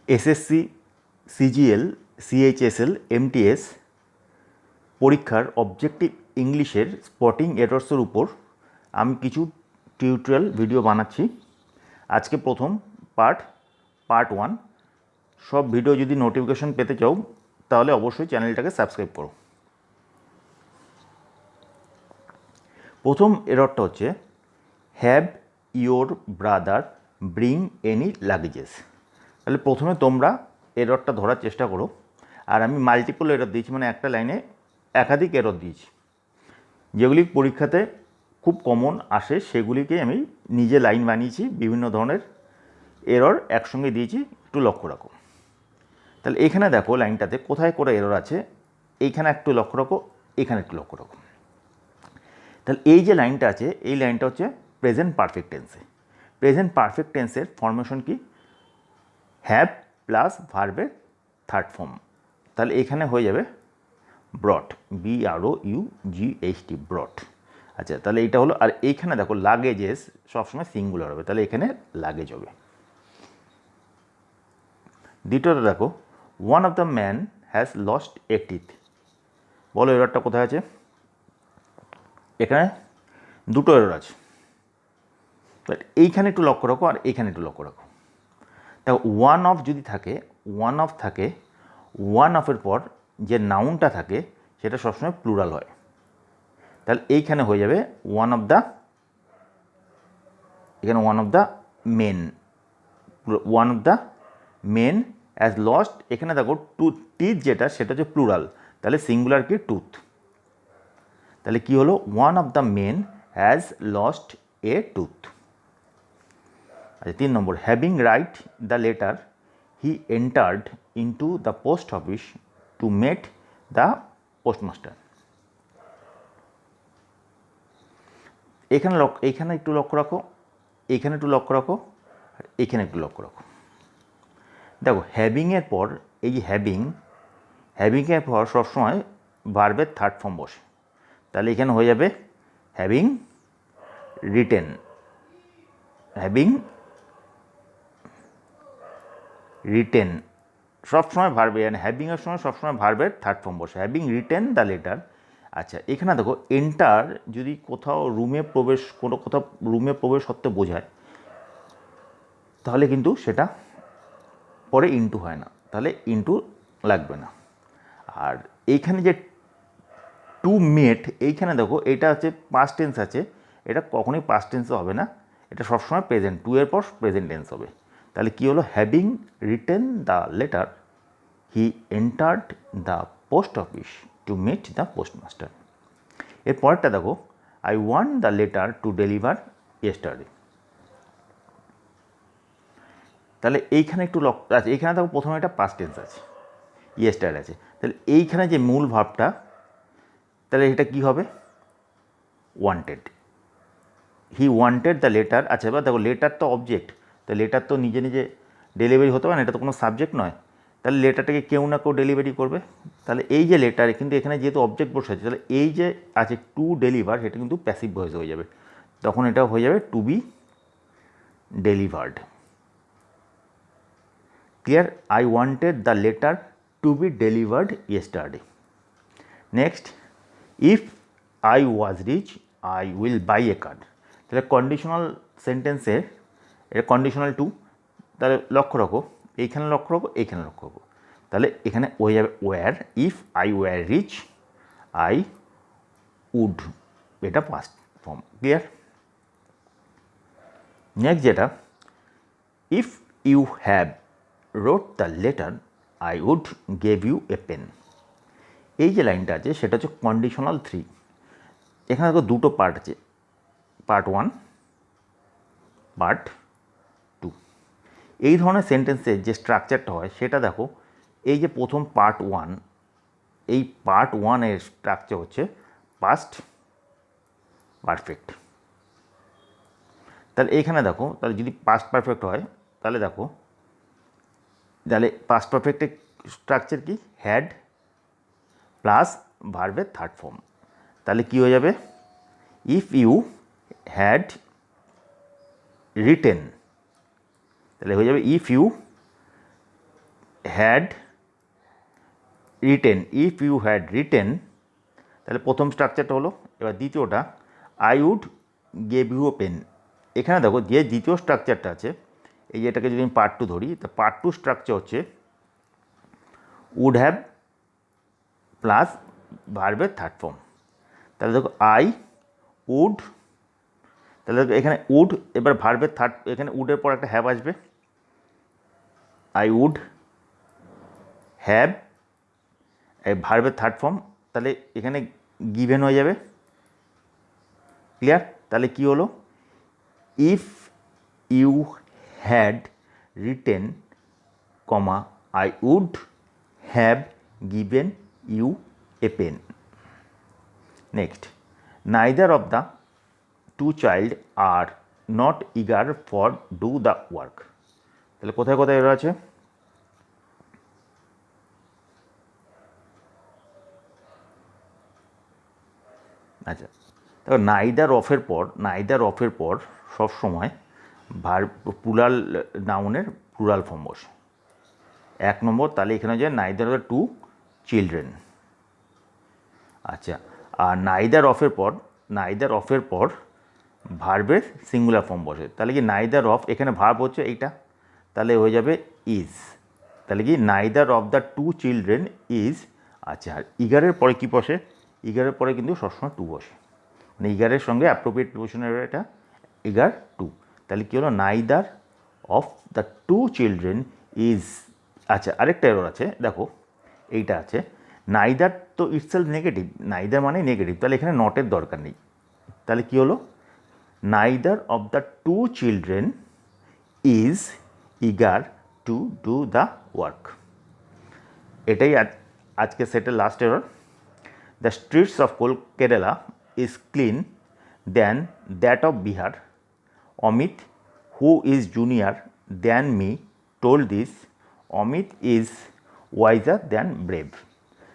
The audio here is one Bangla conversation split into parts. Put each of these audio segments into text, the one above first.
এসএসসি, সিজিএল, সিএইচএসএল, এমটিএস পরীক্ষার অবজেক্টিভ ইংলিশের স্পটিং এরর্সের উপর আমি কিছু টিউটোরিয়াল ভিডিও বানাচ্ছি। আজকে প্রথম পার্ট 1। সব ভিডিও যদি নোটিফিকেশন পেতে চাও তাহলে অবশ্যই চ্যানেলটাকে সাবস্ক্রাইব করো। প্রথম এররটা হচ্ছে have your brother bring any luggages. তাহলে প্রথমে তোমরা এররটা ধরার চেষ্টা করো। আর আমি মাল্টিপল এরর দিয়েছি, মানে একটা লাইনে একাধিক এরর দিয়েছি। যেগুলি পরীক্ষাতে খুব কমন আসে সেগুলিকে আমি নিজে লাইন বানিয়েছি, বিভিন্ন ধরনের এরর একসঙ্গে দিয়েছি, একটু লক্ষ্য রাখো। তাহলে এখানে দেখো লাইনটাতে কোথায় করে এরর আছে, এইখানে একটু লক্ষ্য রাখো, এখানে একটু লক্ষ্য রাখো। তাহলে এই যে লাইনটা আছে, এই লাইনটা হচ্ছে প্রেজেন্ট পারফেক্ট টেন্সে। প্রেজেন্ট পারফেক্ট টেন্সের ফর্মেশন কি? হ্যাভ প্লাস ভার্বের থার্ড ফর্ম। তাহলে এখানে হয়ে যাবে ব্রট, BROUGHT, ব্রট। আচ্ছা, তাহলে এইটা হলো। আর এইখানে দেখো লাগেজেস সবসময় সিঙ্গুলার হবে, তাহলে এখানে লাগেজ হবে। দ্বিতীয়টা দেখো, one of the man has lost A teeth. বলো এররটা কোথায় আছে? এখানে দুটো এরর আছে, বাট এইখানে একটু লক্ষ্য রাখো আর এইখানে একটু লক্ষ্য রাখো। দেখো ওয়ান অফ যদি থাকে, ওয়ান অফের পর যে নাউনটা থাকে সেটা সবসময় প্লুরাল হয়। তাহলে এইখানে হয়ে যাবে ওয়ান অফ দ্য, এখানে one of the men, men as lost. এখানে দেখো টুথ, টিথ যেটা সেটা হচ্ছে প্লুরাল, তাহলে সিঙ্গুলার কি? টুথ। তাহলে কি হলো? One of the men has lost a tooth. আচ্ছা, 3 নম্বর, having write the letter he entered into the post office to met the postmaster. এইখানে একটু লক্ষ্য রাখো, এইখানে একটু লক্ষ্য রাখো, আর এইখানে একটু লক্ষ্য রাখো। দেখো হ্যাভিংয়ের পর, এই যে হ্যাভিংয়ের পর সবসময় ভার্বের থার্ড ফর্ম বসে। তাহলে এখানে হয়ে যাবে হ্যাভিং রিটেন, সবসময় ভার্বে, মানে হ্যাভিংয়ের সময় সবসময় ভার্বের থার্ড ফর্ম বসে, হ্যাভিং রিটেন দ্য লেটার। আচ্ছা, এখানে দেখো এন্টার যদি কোথাও রুমে প্রবেশ করতে বোঝায় তাহলে কিন্তু সেটা পরে ইনটু হয় না, তাহলে ইনটু লাগবে না। আর এইখানে যে টু মেট, এইখানে দেখো এটা হচ্ছে পাস্ট টেন্স আছে, এটা কখনোই পাস্ট টেন্সে হবে না, এটা সবসময় প্রেজেন্ট, টু এর পর প্রেজেন্ট টেন্স হবে। তাহলে কী হলো? Having written the letter he entered the post office to meet the postmaster. এর পরেরটা দেখো, I want the letter to deliver yesterday. তাহলে এইখানে একটু আছে, এইখানে দেখো প্রথমে এটা পাস্ট টেন্স আছে, ইয়েস্টারডে আছে, তাহলে এইখানে যে মূল ভাবটা, তাহলে এটা কি হবে? Wanted, he wanted the letter. আচ্ছা, এবার দেখো লেটার তো অবজেক্ট, তো লেটার তো নিজে নিজে ডেলিভারি হতে পারে না, এটা তো কোনো সাবজেক্ট নয়, তাহলে লেটারটাকে কেউ না কেউ ডেলিভারি করবে। তাহলে এই যে লেটার, কিন্তু এখানে যেহেতু অবজেক্ট বসে আছে, তাহলে এই যে আছে টু ডেলিভার, সেটা কিন্তু প্যাসিভ ভয়েস হয়ে যাবে, তখন এটা হয়ে যাবে to be delivered. Clear? I wanted the letter to be delivered yesterday. Next, if I was rich I will buy a car. তাহলে কন্ডিশনাল সেন্টেন্সে এটা কন্ডিশনাল টু, তাহলে লক্ষ্য রাখো, এইখানে লক্ষ্য রাখো, এইখানে লক্ষ্য রাখো। তাহলে এখানে হয়ে যাবে were, if I were rich I would, এটা পাস্ট ফর্ম। ক্লিয়ার? নেক্সট যেটা, if you have wrote the letter I would gave you a pen. এই যে লাইনটা আছে সেটা হচ্ছে কন্ডিশনাল 3। এখানে দেখো দুটো পার্ট আছে, পার্ট 1, পার্ট 2। এই ধরনের সেন্টেন্সের যে স্ট্রাকচারটা হয় সেটা দেখো, এই যে প্রথম পার্ট 1, এই পার্ট 1-এর স্ট্রাকচার হচ্ছে পাস্ট পারফেক্ট। তাহলে এইখানে দেখো, তাহলে যদি পাস্ট পারফেক্ট হয় তাহলে দেখো, তাহলে পাস্ট পারফেক্টের স্ট্রাকচার কি? হ্যাড প্লাস ভার্বের থার্ড ফর্ম। তাহলে কি হয়ে যাবে? ইফ ইউ হ্যাড রিটেন, তাহলে হয়ে যাবে if you had written, if you had written, তাহলে প্রথম স্ট্রাকচারটা হলো। এবার দ্বিতীয়টা I would gave you a pen. এখানে দেখো যে দ্বিতীয় স্ট্রাকচারটা আছে, এই যে এটাকে যদি আমি পার্ট টু ধরি, তা পার্ট টু স্ট্রাকচার হচ্ছে উড হ্যাভ প্লাস ভার্বের থার্ড ফর্ম। তাহলে দেখো আই উড, তাহলে দেখো এখানে উড, এবার ভার্বের থার্ড, এখানে উডের পর একটা হ্যাভ আসবে, আই উড হ্যাভ, এই ভার্বের থার্ড ফর্ম, তাহলে এখানে গিভেন হয়ে যাবে। ক্লিয়ার? তাহলে কি হলো, if you had written comma I would have given you a pen. Next, neither of the two child are not eager for do the work. তাহলে কোথায় কোথায় এর আছে? আচ্ছা, দেখো নাইদার অফের পর সবসময় প্লুরাল নাউনের প্লুরাল ফর্ম বসে। 1 নম্বর, তাহলে এখানে যে neither of the two children. আচ্ছা, আর নাইদার অফের পর ভার্বের সিঙ্গুলার ফর্ম বসে। তাহলে কি নাইদার অফ, এখানে ভার্ব হচ্ছে এইটা, তাহলে হয়ে যাবে ইজ। তাহলে কি neither of the two children is. আচ্ছা, আর ইগারের পরে কী বসে? ইগারের পরে কিন্তু সবসময় টু বসে, মানে ইগারের সঙ্গে অ্যাপ্রোপ্রিয়েট প্রিপোজিশনের এটা ইগার টু। তাহলে কী হলো, neither of the two children is. আচ্ছা, আরেকটা এরর আছে, দেখো এইটা আছে, নাইদার তো ইটসেলফ নেগেটিভ, নাইদার মানে নেগেটিভ, তাহলে এখানে নটের দরকার নেই। তাহলে কী হলো, neither of the two children is eager to do the work. এটাই আজকে সেটের last error. The streets of Kerala is clean than that of Bihar. Amit, who is junior than me, told this. Amit is wiser than brave.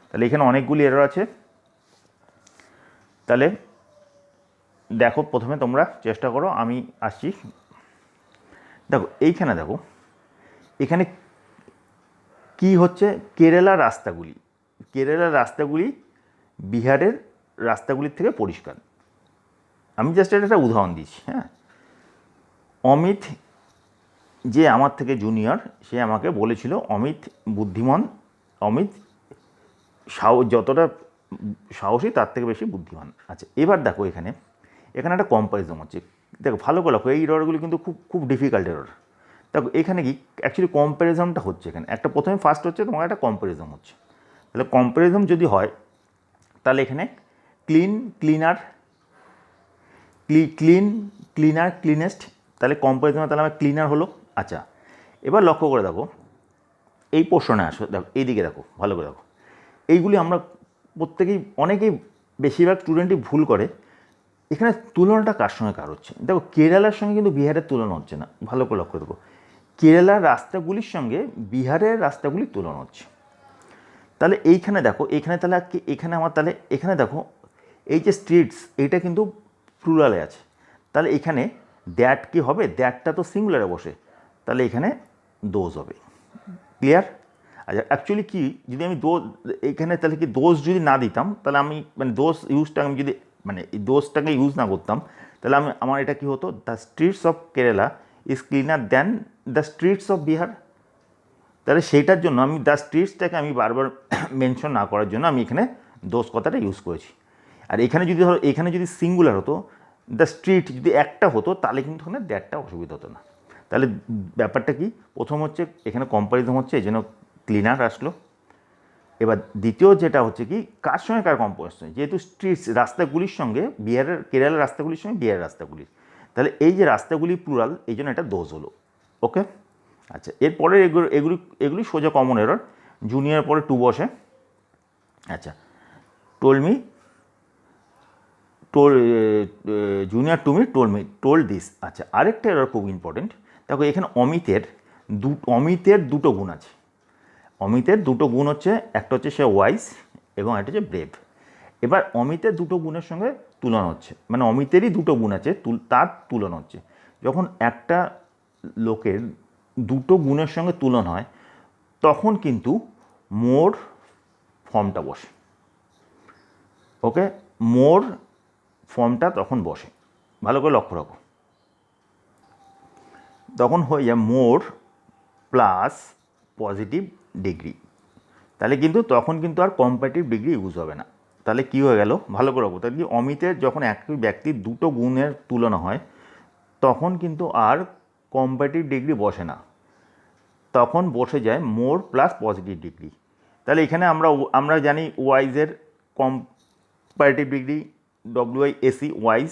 তাহলে এখানে অনেকগুলি এরর আছে। তাহলে দেখো, প্রথমে তোমরা চেষ্টা করো, আমি আসছি। দেখো এইখানে দেখো, এখানে কি হচ্ছে, কেরালার রাস্তাগুলি বিহারের রাস্তাগুলির থেকে পরিষ্কার। আমি জাস্ট একটা উদাহরণ দিচ্ছি। হ্যাঁ, অমিত যে আমার থেকে জুনিয়র, সে আমাকে বলেছিল অমিত বুদ্ধিমান, অমিত যতটা সাহসী তার থেকে বেশি বুদ্ধিমান। আচ্ছা, এবার দেখো এখানে একটা কম্প্যারিজন হচ্ছে। দেখো ভালো করে দেখো, এই এররগুলি কিন্তু খুব খুব ডিফিকাল্ট এরর। দেখো এখানে কি অ্যাকচুয়ালি কম্প্যারিজনটা হচ্ছে, এখানে একটা প্রথমে ফার্স্ট হচ্ছে তোমার একটা কম্প্যারিজন হচ্ছে। তাহলে কম্প্যারিজন যদি হয়, তাহলে এখানে ক্লিনার ক্লিনেস্ট, তাহলে কম্প্যারিজনে তাহলে আমার ক্লিনার হলো। আচ্ছা, এবার লক্ষ্য করে দেখো, এই পোর্শনে আসো, দেখো এইদিকে দেখো, ভালো করে দেখো, এইগুলি আমরা অনেকেই বেশিরভাগ স্টুডেন্টই ভুল করে। এখানে তুলনাটা কার সঙ্গে কার হচ্ছে? দেখো কেরালার সঙ্গে কিন্তু বিহারের তুলনা হচ্ছে না, ভালো করে লক্ষ্য দেখো, কেরালার রাস্তাগুলির সঙ্গে বিহারের রাস্তাগুলির তুলনা হচ্ছে। তাহলে এইখানে দেখো, এখানে দেখো এই যে স্ট্রিটস, এইটা কিন্তু প্লুরালে আছে। তাহলে এখানে দ্যাট কি হবে, দ্যাটটা তো সিঙ্গুলারে বসে, তাহলে এখানে দোজ হবে। ক্লিয়ার? আচ্ছা, অ্যাকচুয়ালি কি, যদি আমি এখানে তাহলে কি দোষ যদি না দিতাম, তাহলে আমি মানে দোষ ইউজটা আমি যদি মানে এই দোষটাকে ইউজ না করতাম, তাহলে আমার এটা কি হতো, the streets of Kerala is cleaner than the streets of Bihar. তাহলে সেইটার জন্য আমি দ্য স্ট্রিটসটাকে আমি বারবার মেনশন না করার জন্য আমি এখানে দোষ কথাটা ইউজ করেছি। আর এখানে যদি ধরো, এখানে যদি সিঙ্গুলার হতো, দ্য স্ট্রিট যদি একটা হতো, তাহলে কিন্তু ওখানে দ্যাটটা অসুবিধা হতো না। তাহলে ব্যাপারটা কি, প্রথম হচ্ছে এখানে কম্প্যারিজন হচ্ছে, এই জন্য ক্লিনার আসলো। এবার দ্বিতীয় যেটা হচ্ছে কি, কার সঙ্গে কার কম্পারিজন, যেহেতু স্ট্রিটস রাস্তাগুলির সঙ্গে কেরালার রাস্তাগুলির সঙ্গে বিহারের রাস্তাগুলির, তাহলে এই যে রাস্তাগুলি প্লুরাল, এই জন্য এটা দোষ হলো। ওকে। আচ্ছা, এরপরে এগুলি সোজা কমন এরর, জুনিয়র পরে টু বসে। আচ্ছা, junior to me told this. আচ্ছা, আরেকটা এরর খুব ইম্পর্টেন্ট। দেখো এখানে অমিতের দুটো গুণ আছে। অমিতের দুটো গুণ হচ্ছে, একটা হচ্ছে সে ওয়াইজ এবং একটা হচ্ছে ব্রেভ। এবার অমিতের দুটো গুণের সঙ্গে তুলনা হচ্ছে, মানে অমিতেরই দুটো গুণ আছে, তার তুলনা হচ্ছে। যখন একটা লোকের দুটো গুণের সঙ্গে তুলনা হয়, তখন কিন্তু মোর ফর্মটা বসে। ওকে, মোর ফর্মটা তখন বসে, ভালো করে লক্ষ্য রাখো। তখন হয়ে যায় মোর প্লাস পজিটিভ ডিগ্রি। তাহলে কিন্তু তখন কিন্তু আর কম্পারেটিভ ডিগ্রি ইউজ হবে না। তাহলে কী হয়ে গেল, ভালো করে রাখো। তাহলে কি, অমিতের যখন একই ব্যক্তির দুটো গুণের তুলনা হয় তখন কিন্তু আর কম্পারেটিভ ডিগ্রি বসে না, তখন বসে যায় মোর প্লাস পজিটিভ ডিগ্রি। তাহলে এখানে আমরা জানি ওয়াইজের কম্পারেটিভ ডিগ্রি WIAC ওয়াইজ,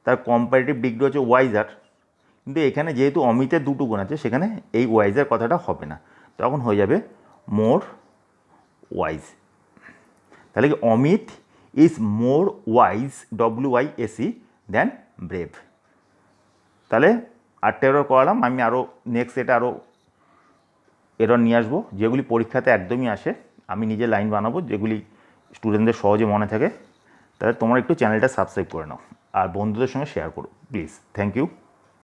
তার কম্পারেটিভ ডিগ্রি হচ্ছে ওয়াইজার। কিন্তু এখানে যেহেতু অমিতের দুটো গুণ আছে সেখানে এই ওয়াইজের কথাটা হবে না, তখন হয়ে যাবে মোর ওয়াইজ। তাহলে কি, Amit is more wise WIAC then brave. তাহলে 8টা এরর করালাম, আমি আরও নেক্সট এটা আরও এরর নিয়ে আসবো যেগুলি পরীক্ষাতে একদমই আসে। আমি নিজে লাইন বানাবো যেগুলি স্টুডেন্টদের সহজে মনে থাকে। তাহলে তোমরা একটু চ্যানেলটা সাবস্ক্রাইব করে নাও আর বন্ধুদের সঙ্গে শেয়ার করো প্লিজ। Thank you.